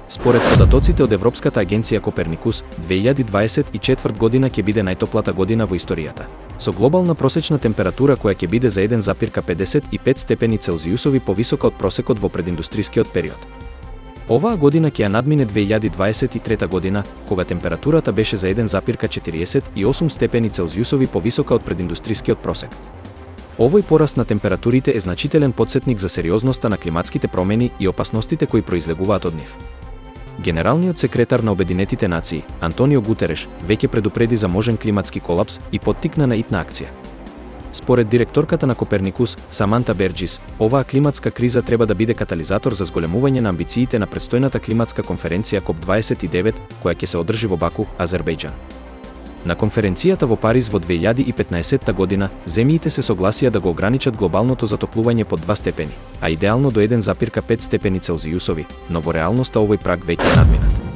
Според податоците од Европската агенција Коперникус, 2024 година ќе биде најтоплата година во историјата, со глобална просечна температура која ќе биде за 1,55 степени Целзиусови повисока од просекот во прединдустрискиот период. Оваа година ќе ја надмине 2023 година, кога температурата беше за 1,48 степени Целзиусови повисока од прединдустрискиот просек. Овој пораст на температурите е значителен потсетник за сериозноста на климатските промени и опасностите кои произлегуваат од нив. Генералниот секретар на Обединетите нации, Антонио Гутереш, веќе предупреди за можен климатски колапс и поттикна на итна акција. Според директорката на Коперникус, Саманта Берджис, оваа климатска криза треба да биде катализатор за зголемување на амбициите на предстојната климатска конференција КОП29, која ќе се одржи во Баку, Азербејџан. На конференцијата во Париз во 2015 година, земјите се согласија да го ограничат глобалното затоплување под 2 степени, а идеално до 1,5 степени Целзиусови, но во реалноста овој праг веќе е надминат.